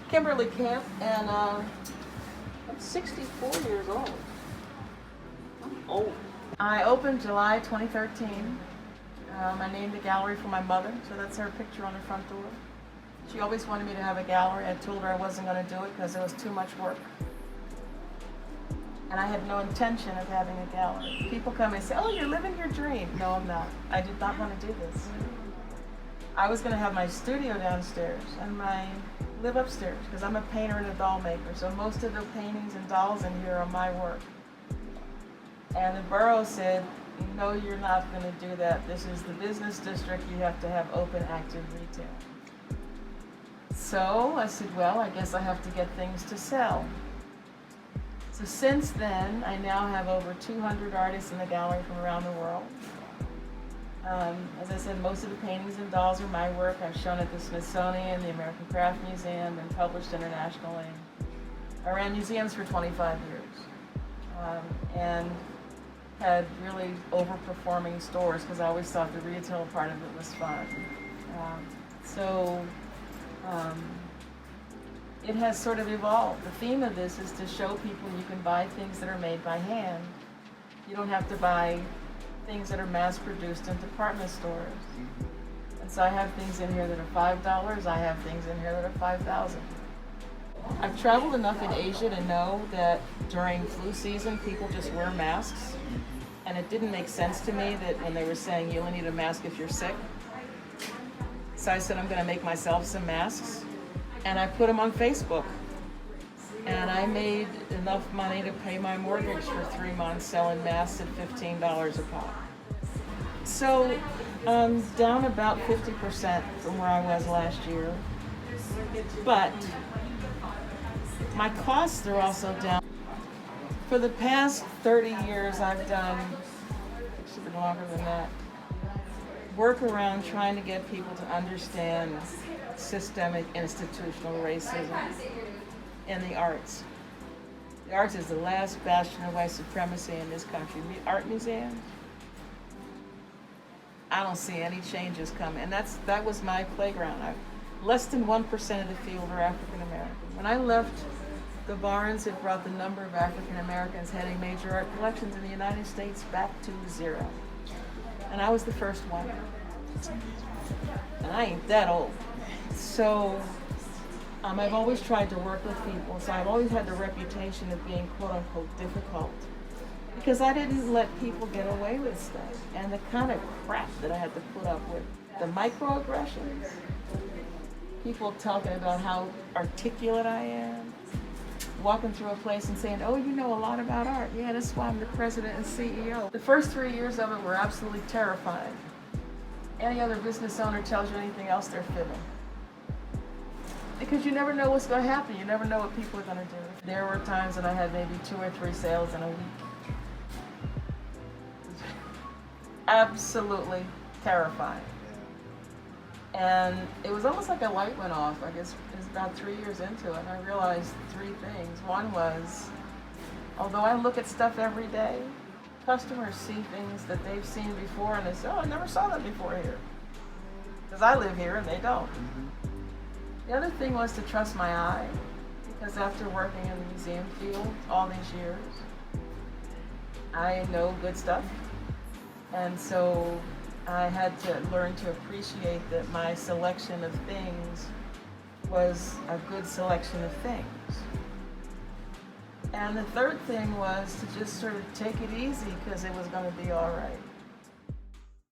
Kimberly Camp, and I'm 64 years old. I'm old. I opened July 2013. I named the gallery for my mother, so that's her picture on the front door. She always wanted me to have a gallery. I told her I wasn't going to do it because it was too much work. And I had no intention of having a gallery. People come and say, oh, you're living your dream. No, I'm not. I did not want to do this. I was going to have my studio downstairs and live upstairs because I'm a painter and a doll maker. So most of the paintings and dolls in here are my work. And the borough said, no, you're not going to do that. This is the business district. You have to have open, active retail. So I said, well, I guess I have to get things to sell. So since then, I now have over 200 artists in the gallery from around the world. As I said, most of the paintings and dolls are my work. I've shown at the Smithsonian, the American Craft Museum, and published internationally. I ran museums for 25 years and had really overperforming stores because I always thought the retail part of it was fun. It has sort of evolved. The theme of this is to show people you can buy things that are made by hand. You don't have to buy things that are mass-produced in department stores. And so I have things in here that are $5. I have things in here that are $5,000. I've traveled enough in Asia to know that during flu season, people just wear masks. And it didn't make sense to me that when they were saying you only need a mask if you're sick. So I said, I'm going to make myself some masks. And I put them on Facebook. And I made enough money to pay my mortgage for 3 months selling masks at $15 a pop. So I'm down about 50% from where I was last year. But my costs are also down. For the past 30 years, I've done, actually longer than that, work around trying to get people to understand systemic institutional racism in the arts. The arts is the last bastion of white supremacy in this country. Art museums, I don't see any changes coming. And that was my playground. Less than 1% of the field are African American. When I left, the Barnes had brought the number of African Americans heading major art collections in the United States back to 0. And I was the first one. And I ain't that old. So I've always tried to work with people. So I've always had the reputation of being quote unquote difficult. Because I didn't let people get away with stuff. And the kind of crap that I had to put up with. The microaggressions. People talking about how articulate I am. Walking through a place and saying, oh, you know a lot about art. Yeah, that's why I'm the president and CEO. The first 3 years of it were absolutely terrifying. Any other business owner tells you anything else, they're fibbing. Because you never know what's going to happen. You never know what people are going to do. There were times that I had maybe 2 or 3 sales in a week. Absolutely terrifying. And it was almost like a light went off. I guess it was about 3 years into it, and I realized 3 things. One was, although I look at stuff every day, customers see things that they've seen before, and they say, oh, I never saw that before here. Because I live here, and they don't. The other thing was to trust my eye, because after working in the museum field all these years, I know good stuff. And so I had to learn to appreciate that my selection of things was a good selection of things. And the third thing was to just sort of take it easy because it was going to be all right.